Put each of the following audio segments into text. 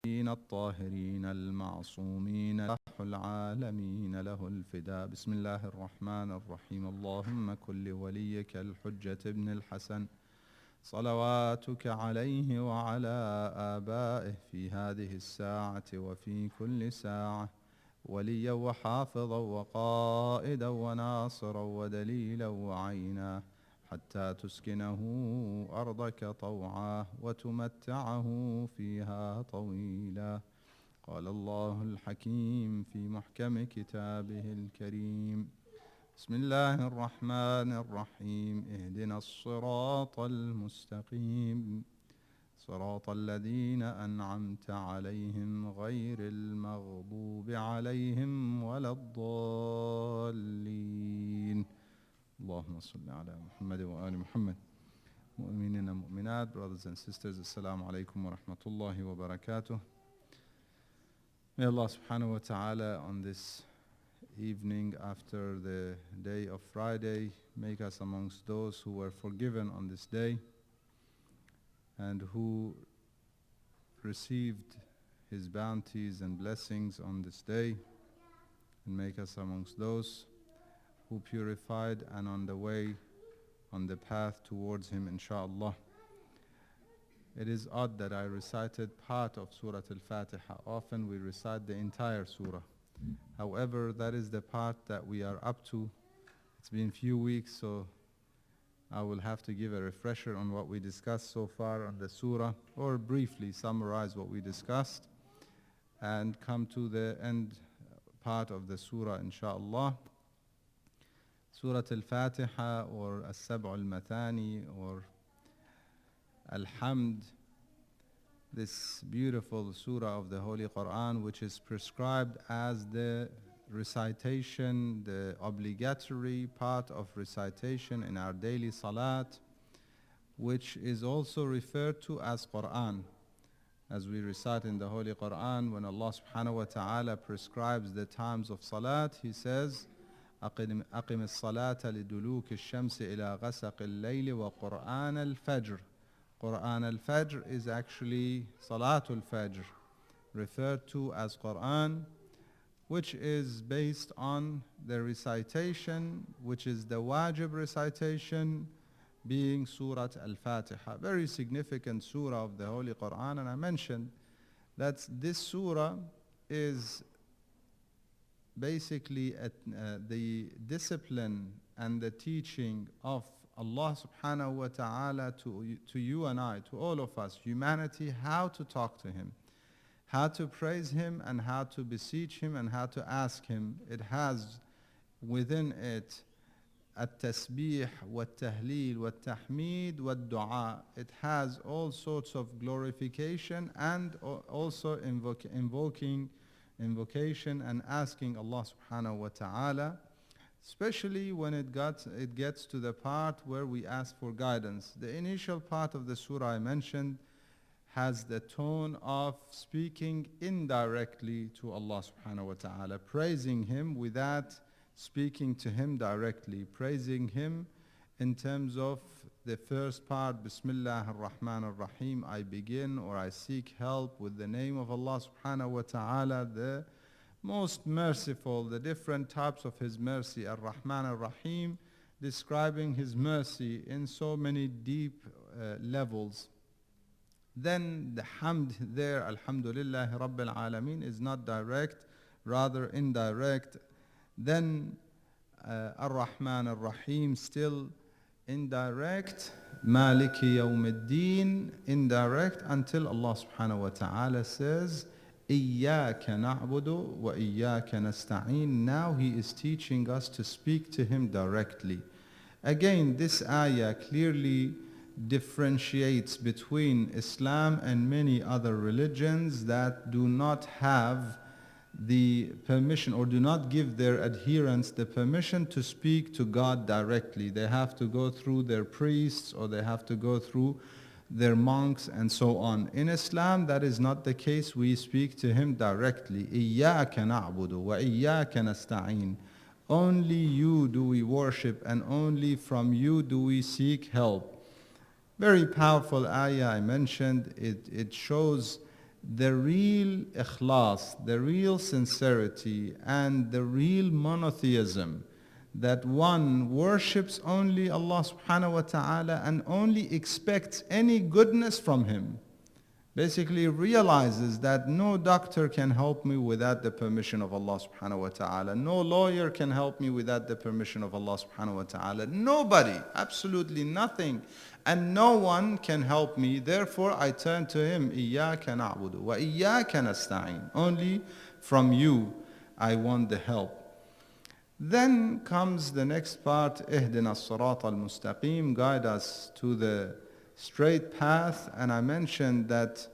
الطاهرين المعصومين العالمين له الفداء. بسم الله الرحمن الرحيم. اللهم كن لوليك الحجة ابن الحسن صلواتك عليه وعلى آبائه في هذه الساعة وفي كل ساعة وليا وحافظا وقائدا وناصرا ودليلا وعينا حتى تسكنه أرضك طوعا وتمتعه فيها طويلا. قال الله الحكيم في محكم كتابه الكريم: بسم الله الرحمن الرحيم. اهدنا الصراط المستقيم صراط الذين أنعمت عليهم غير المغضوب عليهم ولا الضالين. اللهم صل على محمد وآل محمد. مؤمنين and mu'minat, brothers and sisters, assalamu alaikum wa rahmatullahi wa barakatuh. May Allah subhanahu wa ta'ala on this evening after the day of Friday make us amongst those who were forgiven on this day and who received His bounties and blessings on this day, and make us amongst those who purified and on the way, on the path towards Him, inshaAllah. It is odd that I recited part of Surah Al-Fatihah. Often we recite the entire surah. However, that is the part that we are up to. It's been a few weeks, so I will have to give a refresher on what we discussed so far on the surah, or briefly summarize what we discussed, and come to the end part of the surah, inshaAllah. Surah Al-Fatihah, or As-Sab' Al-Mathani, or Al-Hamd, this beautiful surah of the Holy Quran, which is prescribed as the recitation, the obligatory part of recitation in our daily salat, which is also referred to as Quran. As we recite in the Holy Quran, when Allah subhanahu wa ta'ala prescribes the times of salat, He says, أقم الصلاة لدلوك الشمس إلى غسق الليل وقرآن الفجر. Quran al-Fajr is actually Salatul Fajr, referred to as Quran, which is based on the recitation, which is the wajib recitation, being Surah Al-Fatihah. Very significant surah of the Holy Quran, and I mentioned that this surah is basically the discipline and the teaching of Allah subhanahu wa ta'ala to you and I, to all of us, humanity, how to talk to Him, how to praise Him, and how to beseech Him, and how to ask Him. It has within it at-tasbih, wat-tahleel, wat-tahmeed, wat-du'a. It has all sorts of glorification and also invocation and asking Allah subhanahu wa ta'ala, especially when it gets to the part where we ask for guidance. The initial part of the surah I mentioned has the tone of speaking indirectly to Allah subhanahu wa ta'ala, praising Him without speaking to Him directly, praising Him in terms of the first part, Bismillah ar-Rahman ar-Rahim, I begin or I seek help with the name of Allah subhanahu wa ta'ala, the most merciful, the different types of His mercy, Ar-Rahman Ar-Rahim, describing His mercy in so many deep levels. Then the hamd there, Alhamdulillah Rabbil Alameen, is not direct, rather indirect. Then Ar-Rahman Ar-Rahim, still indirect. Maliki Yawmiddin, indirect, until Allah subhanahu wa ta'ala says, إِيَّاكَ نَعْبُدُ وَإِيَّاكَ نَسْتَعِينُ. Now He is teaching us to speak to Him directly. Again, this ayah clearly differentiates between Islam and many other religions that do not have the permission, or do not give their adherents the permission to speak to God directly. They have to go through their priests, or they have to go through their monks, and so on. In Islam, that is not the case. We speak to Him directly. إِيَّاكَ نَعْبُدُ وَإِيَّاكَ نَسْتَعِينُ. Only You do we worship, and only from You do we seek help. Very powerful ayah I mentioned. It shows the real ikhlas, the real sincerity, and the real monotheism, that one worships only Allah subhanahu wa ta'ala and only expects any goodness from Him, basically realizes that no doctor can help me without the permission of Allah subhanahu wa ta'ala. No lawyer can help me without the permission of Allah subhanahu wa ta'ala. Nobody, absolutely nothing, and no one can help me. Therefore, I turn to Him. إِيَّاكَ نَعْبُدُ وَإِيَّاكَ نَسْتَعِينُ. Only from you I want the help. Then comes the next part, اهدنا الصراط المستقيم, guide us to the straight path. And I mentioned that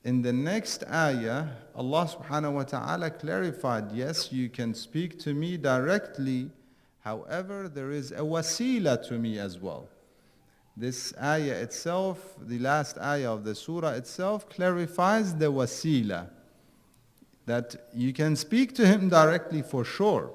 in the next ayah, Allah subhanahu wa ta'ala clarified, yes, you can speak to me directly, however, there is a wasila to me as well. This ayah itself, the last ayah of the surah itself, clarifies the wasila, that you can speak to him directly for sure.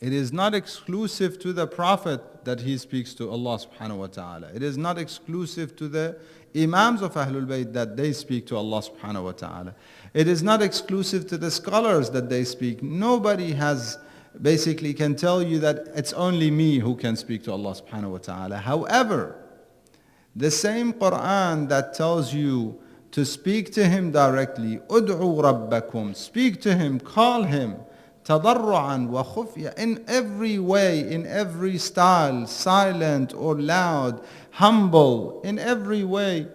It is not exclusive to the Prophet that he speaks to Allah subhanahu wa ta'ala. It is not exclusive to the Imams of Ahlul Bayt that they speak to Allah subhanahu wa ta'ala. It is not exclusive to the scholars that they speak. Nobody has basically can tell you that it's only me who can speak to Allah subhanahu wa ta'ala. However, the same Quran that tells you to speak to Him directly, ud'u rabbakum, speak to Him, call Him, تضرعا وخفيا, in every way, in every style, silent or loud, humble, in every way,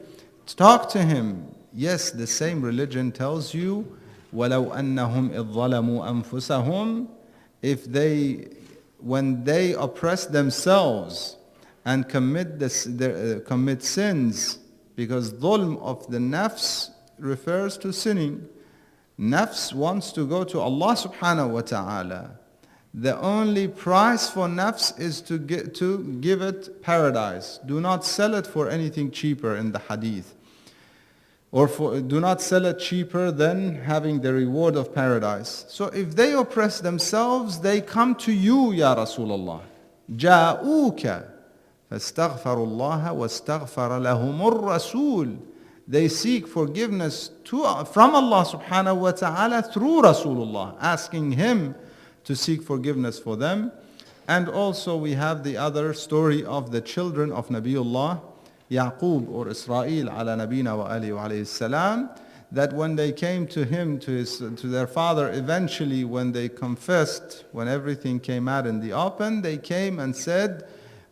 talk to Him. Yes, the same religion tells you, وَلَوْ أَنَّهُمْ إِذْ ظَلَمُوا أَنفُسَهُمْ, if they, when they oppress themselves and commit sins, because dhulm of the nafs refers to sinning. Nafs wants to go to Allah subhanahu wa ta'ala. The only price for nafs is to give it paradise. Do not sell it for anything cheaper in the hadith. Or do not sell it cheaper than having the reward of paradise. So if they oppress themselves, they come to you, Ya Rasulullah. جَاءُوكَ فَاسْتَغْفَرُوا اللَّهَ وَاسْتَغْفَرَ لَهُمُ الرَّسُولُ. They seek forgiveness from Allah subhanahu wa ta'ala through Rasulullah, asking Him to seek forgiveness for them. And also we have the other story of the children of Nabiullah Yaqub or Israel ala nabina wa alihi wa alayhi salam, that when they came to him, to their father, eventually when they confessed, when everything came out in the open, they came and said,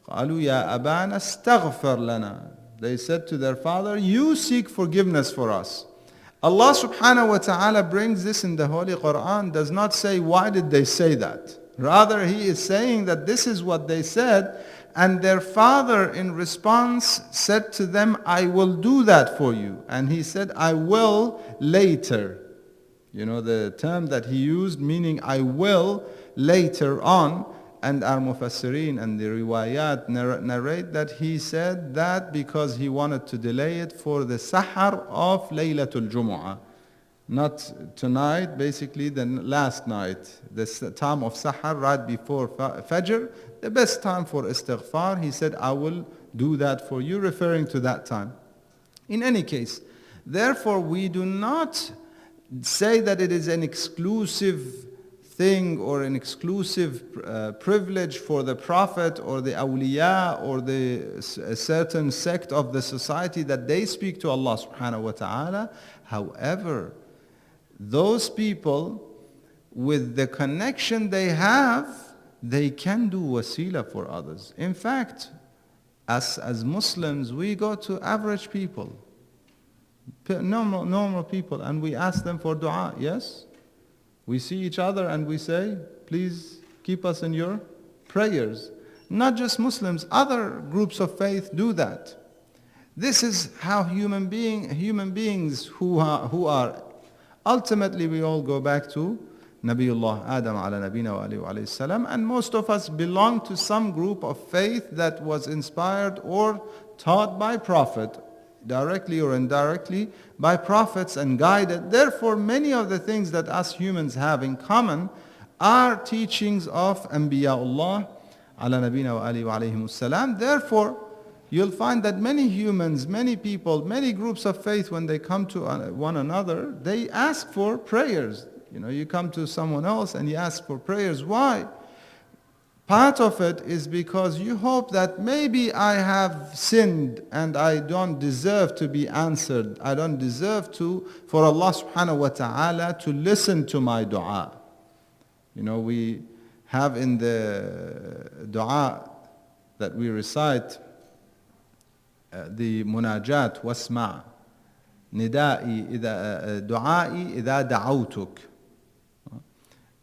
قَالُوا يَا أَبَانَ اسْتَغْفِرْ لَنَا. They said to their father, you seek forgiveness for us. Allah subhanahu wa ta'ala brings this in the Holy Quran, does not say why did they say that. Rather, He is saying that this is what they said, and their father in response said to them, I will do that for you. And he said, I will later. You know the term that he used, meaning I will later on. And our Mufassirin and the Riwayat narrate that he said that because he wanted to delay it for the Sahar of Laylatul Jumu'ah. Not tonight, basically the last night. The time of Sahar right before Fajr, the best time for istighfar. He said, I will do that for you, referring to that time. In any case, therefore we do not say that it is an exclusive thing or an exclusive privilege for the Prophet or the awliya or a certain sect of the society that they speak to Allah subhanahu wa ta'ala. However, those people, with the connection they have, they can do wasila for others. In fact, as Muslims, we go to average people, normal people, and we ask them for dua, yes? We see each other and we say, please keep us in your prayers. Not just Muslims, other groups of faith do that. This is how human beings who are ultimately, we all go back to Nabiullah Adam ala nabina wa alayhi wa alayhi salam, and most of us belong to some group of faith that was inspired or taught by Prophet, directly or indirectly by prophets and guided. Therefore, many of the things that us humans have in common are teachings of Anbiya'ullah ala nabina wa alayhi wa alayhi salam. Therefore, you'll find that many humans, many people, many groups of faith, when they come to one another, they ask for prayers. You come to someone else and you ask for prayers. Why? Part of it is because you hope that maybe I have sinned and I don't deserve to be answered. I don't deserve for Allah subhanahu wa ta'ala to listen to my dua. We have in the dua that we recite the munajat wasma' nida'i du'a'i idha da'awtuk.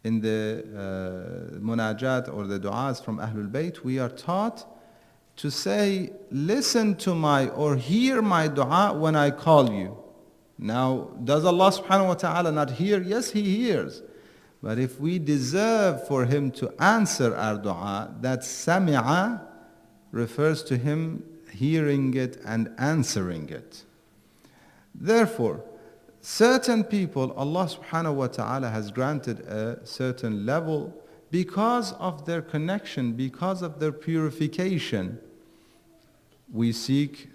In the munajat or the du'as from Ahlul Bayt, we are taught to say, listen to or hear my dua when I call you. Now, does Allah subhanahu wa ta'ala not hear? Yes, He hears. But if we deserve for Him to answer our dua, that sami'a refers to Him hearing it and answering it. Therefore, certain people, Allah subhanahu wa ta'ala has granted a certain level because of their connection, because of their purification. We seek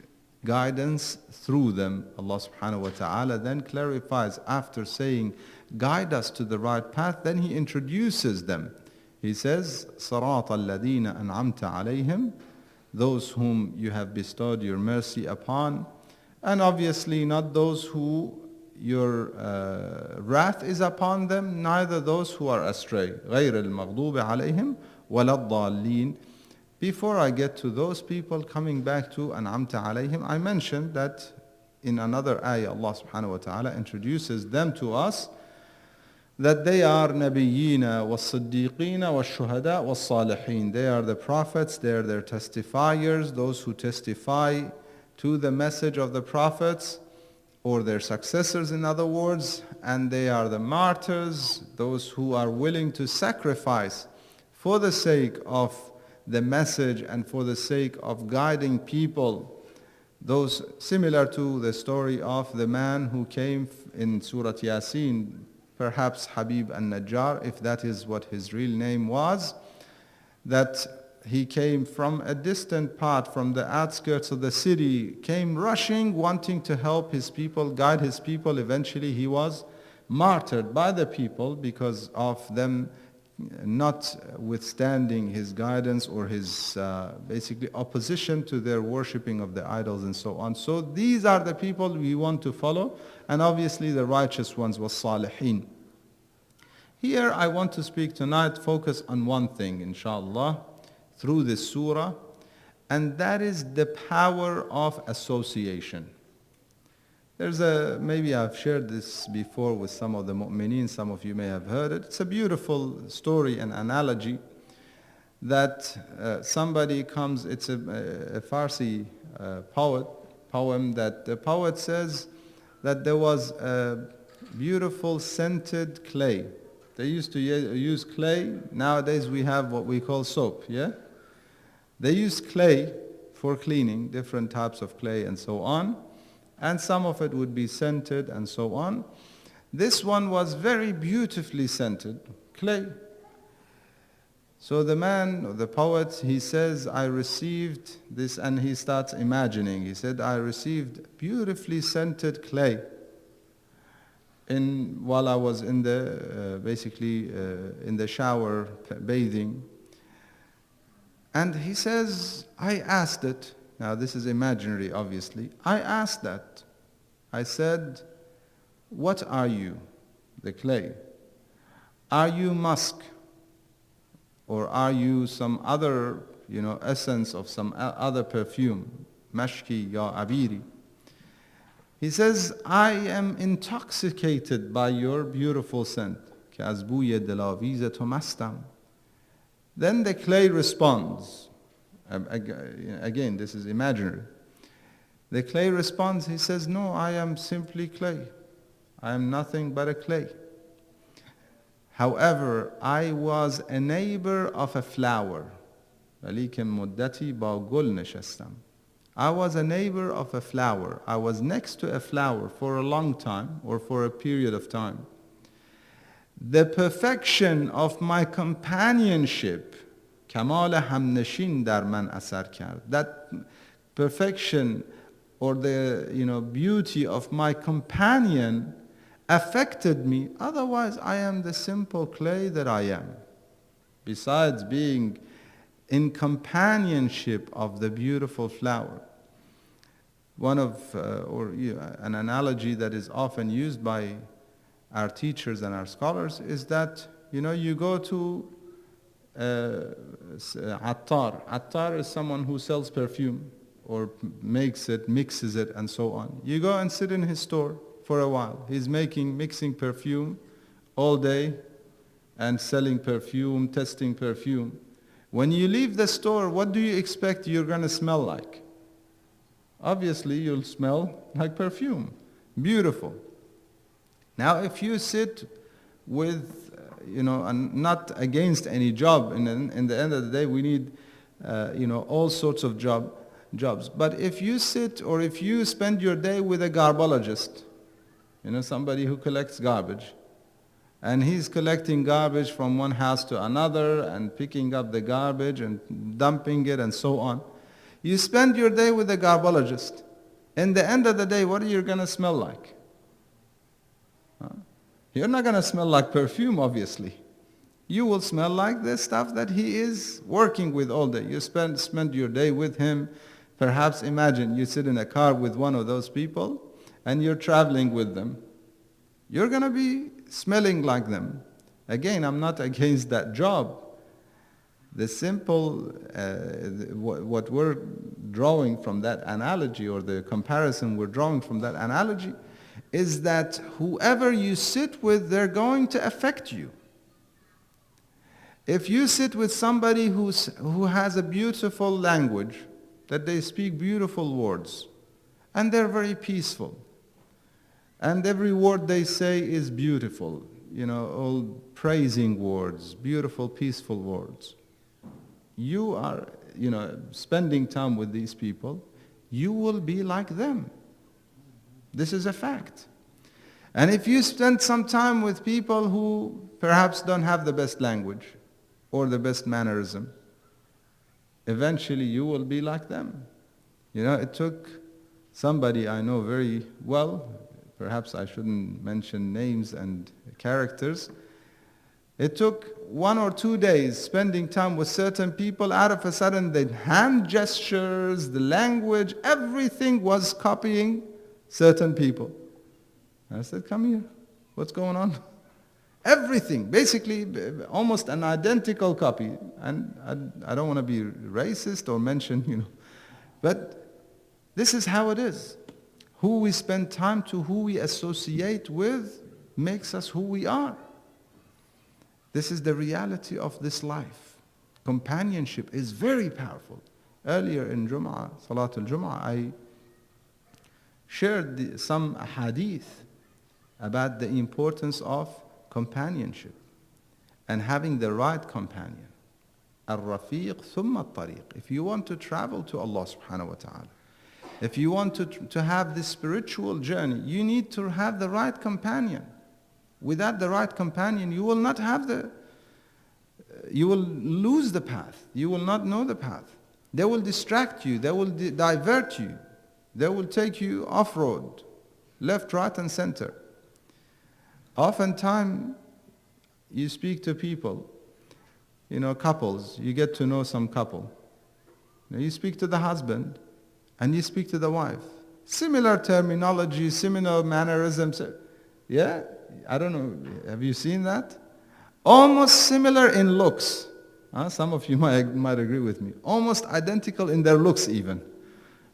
guidance through them. Allah subhanahu wa ta'ala then clarifies after saying, guide us to the right path, then He introduces them. He says, صَرَاطَ الَّذِينَ أَنْعَمْتَ عَلَيْهِمْ, those whom you have bestowed your mercy upon, and obviously not those who your wrath is upon them, neither those who are astray. غَيْرِ الْمَغْضُوبِ عَلَيْهِمْ وَلَا الضَّالِّينَ. Before I get to those people, coming back to أَنْعَمْتَ عَلَيْهِمْ, I mentioned that in another ayah, Allah subhanahu wa ta'ala introduces them to us, that they are nabiyina was-siddiqina was-shuhada was-salihin. They are the prophets, they are their testifiers, those who testify to the message of the prophets, or their successors in other words, and they are the martyrs, those who are willing to sacrifice for the sake of the message and for the sake of guiding people. Those similar to the story of the man who came in Surah Yasin, perhaps Habib al-Najjar, if that is what his real name was, that he came from a distant part, from the outskirts of the city, came rushing, wanting to help his people, guide his people. Eventually he was martyred by the people because of them not withstanding his guidance or his basically opposition to their worshipping of the idols and so on. So these are the people we want to follow, and obviously the righteous ones was salihin. Here I want to speak tonight, focus on one thing, inshallah, through this surah, and that is the power of association. Maybe I've shared this before with some of the mu'mineen, some of you may have heard it. It's a beautiful story and analogy that somebody comes, it's a Farsi poem that the poet says that there was a beautiful scented clay. They used to use clay. Nowadays we have what we call soap, yeah? They use clay for cleaning, different types of clay and so on. And some of it would be scented and so on. This one was very beautifully scented, clay. So the man, or the poet, he says, I received this, and he starts imagining. He said, I received beautifully scented clay while I was in the, in the shower, bathing. And he says, I asked it. Now this is imaginary, obviously. I asked that. I said, what are you? The clay. Are you musk? Or are you some other, essence of some other perfume? Mashki ya abiri. He says, I am intoxicated by your beautiful scent. که از بوی دلاویز تو مستم. Then the clay responds. Again, this is imaginary. The clay responds, he says, no, I am simply clay. I am nothing but a clay. However, I was a neighbor of a flower. ولیکن مدتی با گل نشستم. I was a neighbor of a flower. I was next to a flower for a long time or for a period of time. The perfection of my companionship, کمال همنشین در من اثر کرد. That perfection or the beauty of my companion affected me. Otherwise, I am the simple clay that I am. Besides being in companionship of the beautiful flower. One of, an analogy that is often used by our teachers and our scholars is that, you go to Attar. Attar is someone who sells perfume or makes it, mixes it, and so on. You go and sit in his store for a while. He's mixing perfume all day and selling perfume, testing perfume. When you leave the store, what do you expect you're going to smell like? Obviously, you'll smell like perfume. Beautiful. Now, if you sit with, and not against any job, in the end of the day, we need, all sorts of jobs. But if you sit or if you spend your day with a garbologist, somebody who collects garbage, and he's collecting garbage from one house to another and picking up the garbage and dumping it and so on. You spend your day with a garbologist. In the end of the day, what are you going to smell like? You're not going to smell like perfume, obviously. You will smell like the stuff that he is working with all day. You spend your day with him. Perhaps imagine you sit in a car with one of those people and you're traveling with them. You're going to be smelling like them. Again, I'm not against that job. The simple, what we're drawing from that analogy, or the comparison we're drawing from that analogy, is that whoever you sit with, they're going to affect you. If you sit with somebody who has a beautiful language, that they speak beautiful words, and they're very peaceful, and every word they say is beautiful, all praising words, beautiful, peaceful words. You are, spending time with these people, you will be like them. This is a fact. And if you spend some time with people who perhaps don't have the best language or the best mannerism, eventually you will be like them. It took somebody I know very well, perhaps I shouldn't mention names and characters. It took 1 or 2 days spending time with certain people. Out of a sudden, the hand gestures, the language, everything was copying certain people. And I said, come here. What's going on? Everything, basically almost an identical copy. And I don't want to be racist or mention, but this is how it is. Who we spend time to, who we associate with, makes us who we are. This is the reality of this life. Companionship is very powerful. Earlier in Jum'ah, Salatul Jum'ah, I shared some hadith about the importance of companionship and having the right companion. Al-Rafiq thumma al-Tariq. If you want to travel to Allah subhanahu wa ta'ala, if you want to have this spiritual journey, you need to have the right companion. Without the right companion, you will not have you will lose the path. You will not know the path. They will distract you. They will divert you. They will take you off-road, left, right, and center. Oftentimes, you speak to people, couples. You get to know some couple. You speak to the husband, and you speak to the wife. Similar terminology, similar mannerisms. Yeah? I don't know, have you seen that? Almost similar in looks. Some of you might agree with me. Almost identical in their looks even.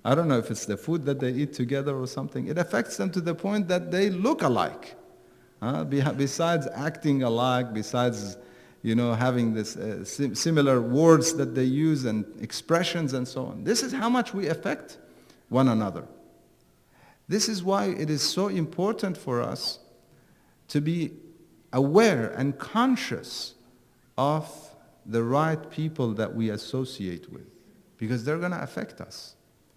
I don't know if it's the food that they eat together or something. It affects them to the point that they look alike. Besides acting alike, besides having this similar words that they use and expressions and so on. This is how much we affect one another. This is why it is so important for us to be aware and conscious of the right people that we associate with, because they're going to affect us,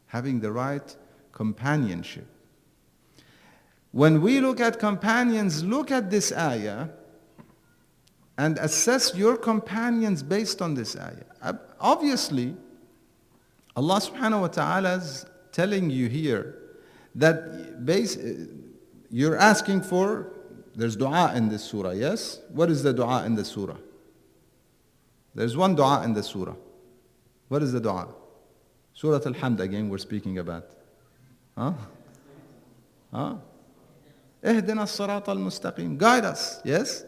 having the right companionship. When we look at companions, look at this ayah and assess your companions based on this ayah. Obviously, Allah subhanahu wa ta'ala is telling you here that you're asking for, there's dua in this surah, yes? What is the dua in the surah? There's one dua in the surah. What is the dua? Surah Al-Hamd again we're speaking about. Huh? Huh? Ihdina as-sirat al-mustaqim. Guide us, yes?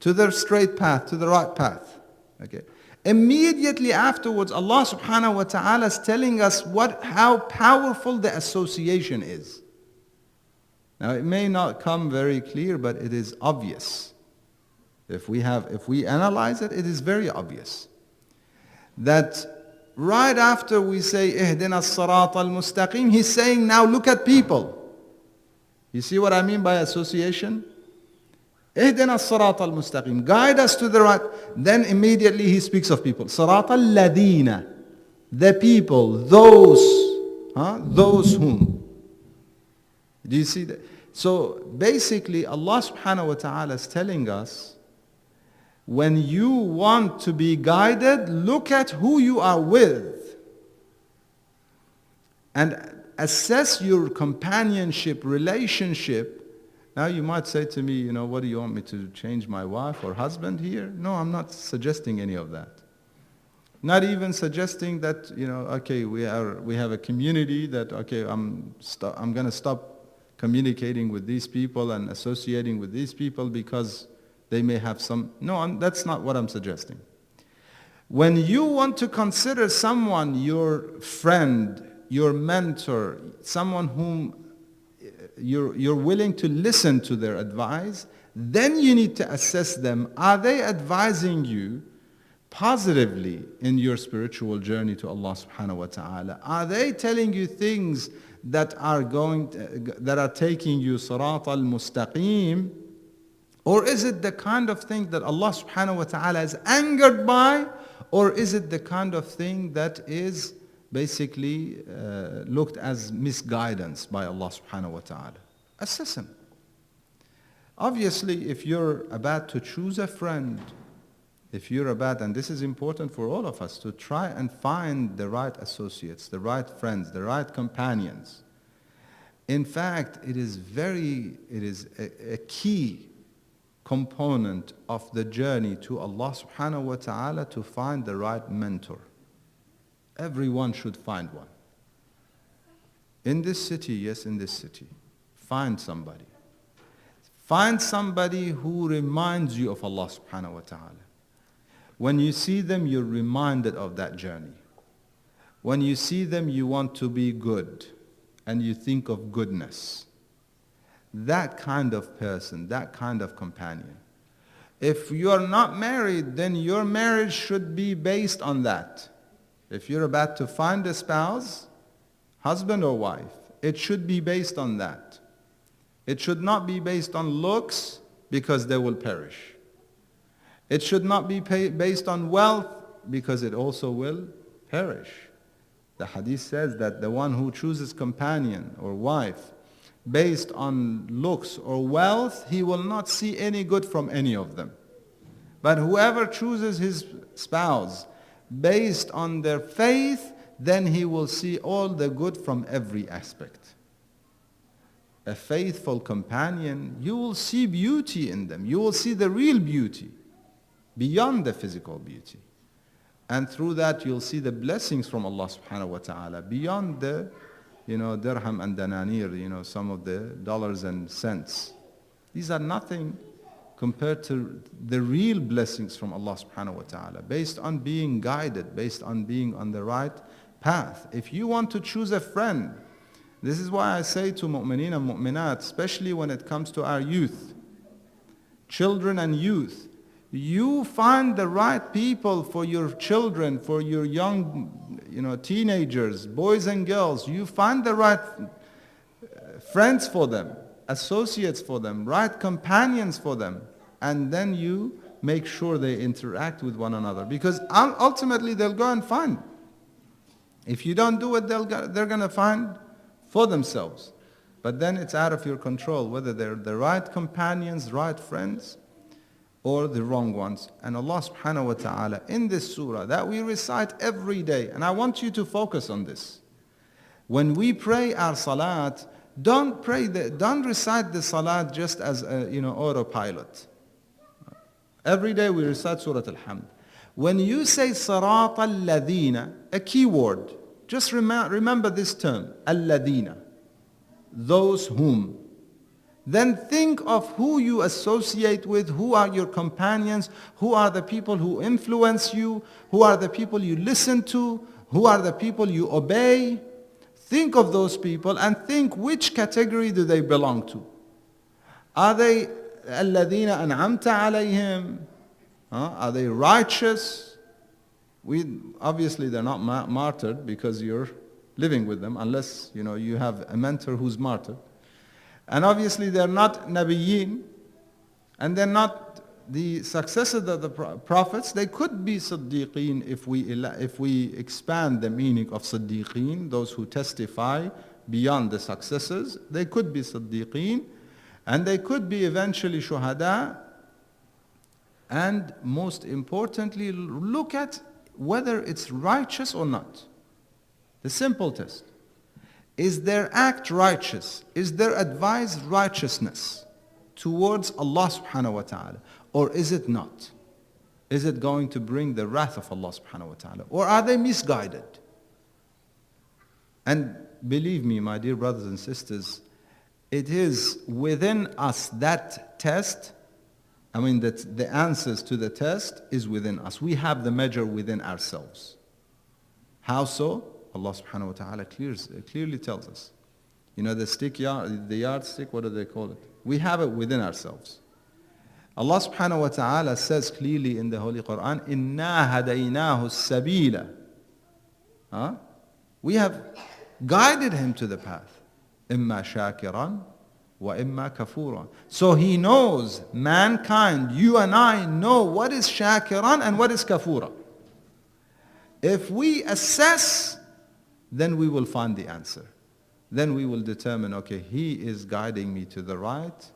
To the straight path, to the right path. Okay. Immediately afterwards, Allah subhanahu wa ta'ala is telling us how powerful the association is. Now it may not come very clear, but it is obvious. If we analyze it, it is very obvious. That right after we say, Ihdina as-sirat al-mustaqim, he's saying, now look at people. You see what I mean by association? Ihdina as-sirat al-mustaqim. Guide us to the right. Then immediately he speaks of people. Sirat al-ladina. The people, those whom. Do you see that? So basically Allah subhanahu wa ta'ala is telling us, when you want to be guided, look at who you are with. And assess your companionship, relationship. Now you might say to me, what do you want me to change my wife or husband here? No, I'm not suggesting any of that. Not even suggesting that, okay, we have a community that, okay, I'm going to stop communicating with these people and associating with these people because they may have some... No, that's not what I'm suggesting. When you want to consider someone your friend, your mentor, someone whom you're willing to listen to their advice, then you need to assess them. Are they advising you positively in your spiritual journey to Allah subhanahu wa ta'ala? Are they telling you things that are taking you sirat al-mustaqim? Or is it the kind of thing that Allah subhanahu wa ta'ala is angered by? Or is it the kind of thing that is basically looked as misguidance by Allah subhanahu wa ta'ala? Assess him. Obviously, if you're about to choose a friend, and this is important for all of us, to try and find the right associates, the right friends, the right companions. In fact, it is a key component of the journey to Allah subhanahu wa ta'ala to find the right mentor. Everyone should find one. In this city, yes, in this city, find somebody. Find somebody who reminds you of Allah subhanahu wa ta'ala. When you see them, you're reminded of that journey. When you see them, you want to be good and you think of goodness. That kind of person, that kind of companion. If you are not married, then your marriage should be based on that. If you're about to find a spouse, husband or wife, it should be based on that. It should not be based on looks because they will perish. It should not be based on wealth because it also will perish. The hadith says that the one who chooses companion or wife based on looks or wealth, he will not see any good from any of them. But whoever chooses his spouse based on their faith, then he will see all the good from every aspect. A faithful companion, you will see beauty in them. You will see the real beauty beyond the physical beauty. And through that you'll see the blessings from Allah subhanahu wa ta'ala beyond the dirham and dananir, some of the dollars and cents. These are nothing compared to the real blessings from Allah subhanahu wa ta'ala, based on being guided, based on being on the right path. If you want to choose a friend, this is why I say to mu'mineen and mu'minat, especially when it comes to our youth, children and youth, you find the right people for your children, for your young teenagers, boys and girls. You find the right friends for them, associates for them, right companions for them. And then you make sure they interact with one another. Because ultimately they'll go and find. If you don't do it, they're going to find for themselves. But then it's out of your control whether they're the right companions, right friends. or the wrong ones. And Allah subhanahu wa ta'ala in this surah that we recite every day, and I want you to focus on this. When we pray our salat, don't recite the salat just as a autopilot. Every day we recite Surah Al-Hamd. When you say Sirat al-Ladina, a key word, just remember this term, al-Ladina, those whom. Then think of who you associate with, who are your companions, who are the people who influence you, who are the people you listen to, who are the people you obey. Think of those people and think which category do they belong to. Are they الَّذِينَ أَنْعَمْتَ عَلَيْهِمْ? Are they righteous? Obviously they're not martyred because you're living with them, unless you have a mentor who's martyred. And obviously they're not Nabiyyin, and they're not the successors of the prophets. They could be Siddiqeen if we expand the meaning of Siddiqeen, those who testify beyond the successors. They could be Siddiqeen, and they could be eventually Shuhada. And most importantly, look at whether it's righteous or not. The simple test. Is their act righteous? Is their advice righteousness towards Allah subhanahu wa ta'ala? Or is it not? Is it going to bring the wrath of Allah subhanahu wa ta'ala? Or are they misguided? And believe me, my dear brothers and sisters, it is within us that test. That the answers to the test is within us. We have the measure within ourselves. How so? Allah subhanahu wa ta'ala clearly tells us. The yardstick, what do they call it? We have it within ourselves. Allah subhanahu wa ta'ala says clearly in the Holy Quran, إِنَّا هَدَيْنَاهُ السَّبِيلَ. We have guided him to the path. إِمَّا شَاكِرًا وَإِمَّا كَفُورًا. So he knows, mankind, you and I know what is shakiran and what is kafura. If we assess, then we will find the answer. Then we will determine, okay, he is guiding me to the right,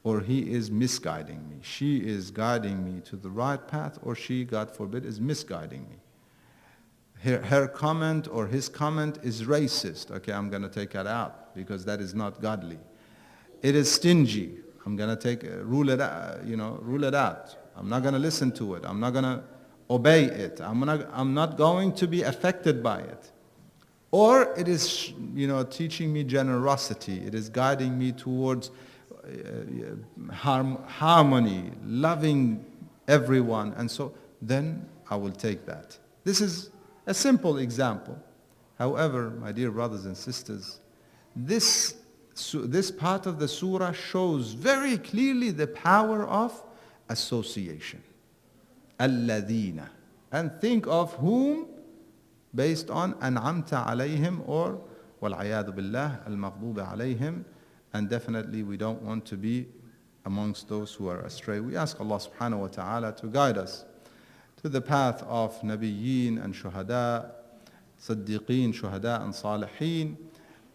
or he is misguiding me. She is guiding me to the right path, or she, God forbid, is misguiding me. Her comment or his comment is racist. Okay, I'm going to take it out because that is not godly. It is stingy. I'm going to rule it out. I'm not going to listen to it. I'm not going to obey it. I'm not going to be affected by it. Or it is, teaching me generosity. It is guiding me towards harmony, loving everyone. And so then I will take that. This is a simple example. However, my dear brothers and sisters, this part of the surah shows very clearly the power of association. Alladina. And think of whom based on an'amta alayhim, or wal'ayadu billah al-maghdubi alayhim. And definitely we don't want to be amongst those who are astray. We ask Allah subhanahu wa ta'ala to guide us to the path of Nabiyyin and Shuhada, Siddiqeen, Shuhada and Salihin,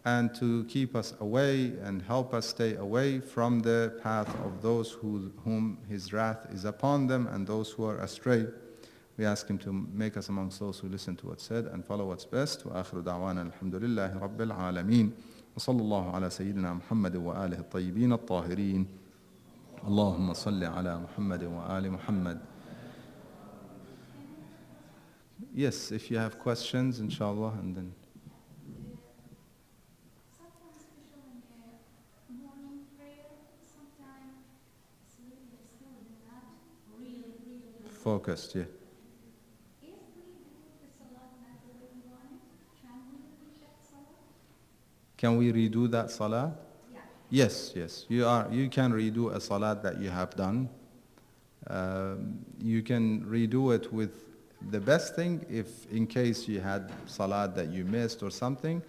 and to keep us away and help us stay away from the path of those whom His wrath is upon them and those who are astray. We ask Him to make us amongst those who listen to what's said and follow what's best. وآخر دعوانا الحمد لله رب العالمين وصلى الله على سيدنا محمد وآله الطيبين الطاهرين اللهم صل على محمد وآل محمد. Yes, if you have questions, inshallah, and then. Sometimes, especially in the morning prayer, sometimes it's really still not really Focused, yeah. If we do the salat not the way we want it, can we reject salat? Can we redo that salat? Yeah. Yes. You can redo a salat that you have done. You can redo it with the best thing, if in case you had salat that you missed or something,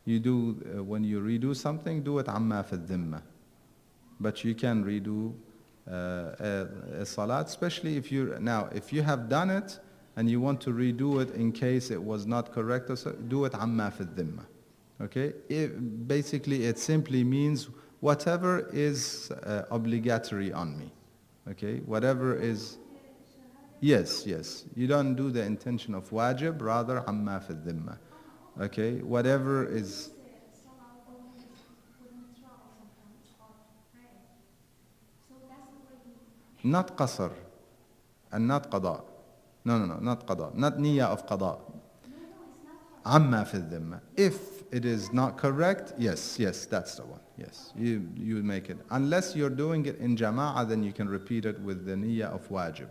you do, when you redo something, do it amma fi dhimma. But you can redo a salat, especially if you have done it and you want to redo it in case it was not correct, so do it amma fi dhimma. Okay? Basically, it simply means whatever is obligatory on me. Okay, whatever is, yes, yes. You don't do the intention of wajib, rather amma fi dhimma. Okay, whatever is, Salah when within travel sometimes it's hard to pray. So that's the way he. not qasr and not qada. No, no, no, not qada. Not niyyah of qada. No, it's not hard. Amma fi dhimma. If it is not correct, yes, yes, that's the one. Yes, you make it. Unless you're doing it in jama'ah, then you can repeat it with the niyyah of wajib.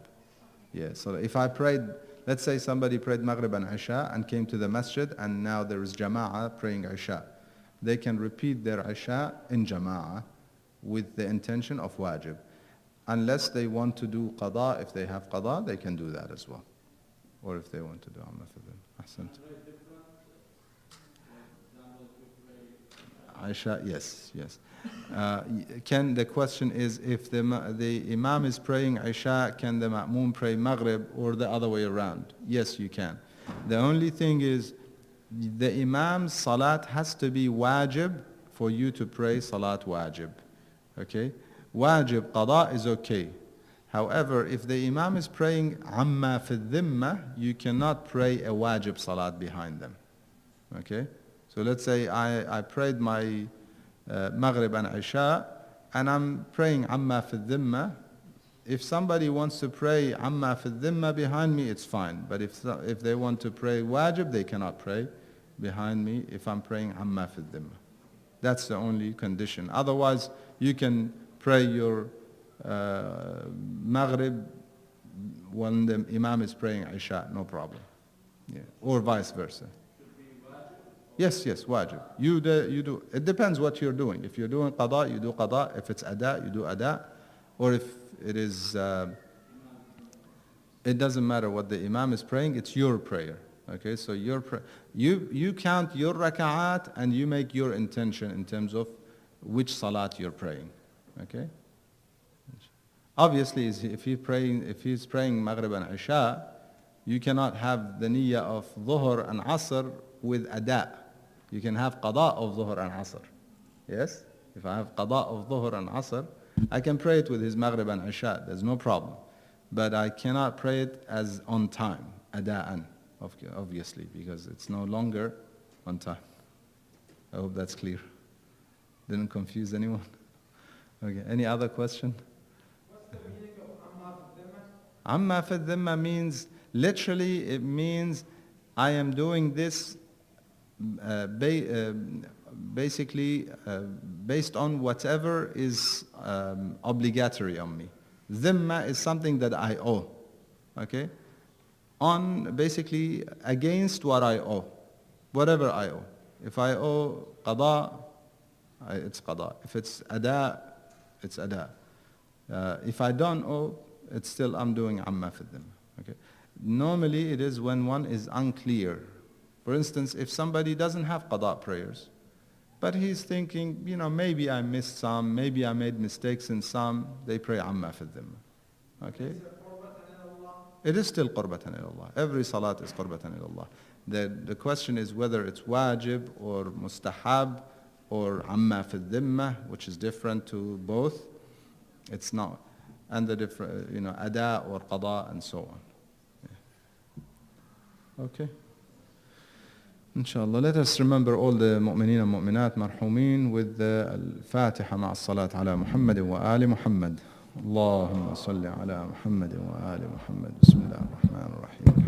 Yeah, so if I prayed, let's say somebody prayed Maghrib and Isha and came to the masjid and now there is jama'ah praying Isha. They can repeat their Isha in jama'ah with the intention of wajib. Unless they want to do qada, if they have qada, they can do that as well. Or if they want to do amma for them. Ahsant. Isha, yes, yes. The question is, if the imam is praying Isha, can the ma'moom pray Maghrib or the other way around? Yes, you can. The only thing is, the imam's salat has to be wajib for you to pray salat wajib. Okay? Wajib, qada is okay. However, if the imam is praying amma fi dhimma, you cannot pray a wajib salat behind them. Okay? So let's say I prayed my Maghrib and Isha and I'm praying Amma fi dhimma. If somebody wants to pray Amma fi dhimma behind me, it's fine. But if they want to pray wajib, they cannot pray behind me if I'm praying Amma fi dhimma. That's the only condition. Otherwise, you can pray your Maghrib when the Imam is praying Isha, no problem. Yeah. Or vice versa. Yes, yes, wajib. You do. It depends what you're doing. If you're doing qada, you do qada. If it's ada, you do ada. Or if it is, it doesn't matter what the imam is praying. It's your prayer. Okay, so you count your raka'at and you make your intention in terms of which salat you're praying. Okay. Obviously, if he's praying Maghrib and Isha, you cannot have the niyyah of Dhuhr and Asr with ada. You can have qada of Dhuhr and Asr. Yes? If I have qada of Dhuhr and Asr, I can pray it with his Maghrib and Isha. There's no problem. But I cannot pray it as on time, ada'an, obviously, because it's no longer on time. I hope that's clear. Didn't confuse anyone? Okay, any other question? What's the meaning of Amma fi dhimma? Amma fi dhimma means, literally it means I am doing this basically based on whatever is obligatory on me. Dhimma is something that I owe, okay? On basically against what I owe, whatever I owe. If I owe qada, it's qada. If it's ada, it's ada. If I don't owe, it's still I'm doing amma fi dhimma, okay? Normally it is when one is unclear. For instance, if somebody doesn't have qada prayers, but he's thinking, maybe I missed some, maybe I made mistakes in some, they pray amma fi dhimma. Okay? It is still qurbatan ilallah. Every salat is qurbatan ilallah. The question is whether it's wajib or mustahab or amma fi dhimma, which is different to both. It's not. And the different, ada or qada and so on. Yeah. Okay. Inshallah, let us remember all the mu'mineen and mu'minat marhumin with the al-Fatiha ma'a salat ala Muhammad wa ali Muhammad. Allahumma salli ala Muhammad wa ali Muhammad. Bismillah ar-Rahman ar-Rahim.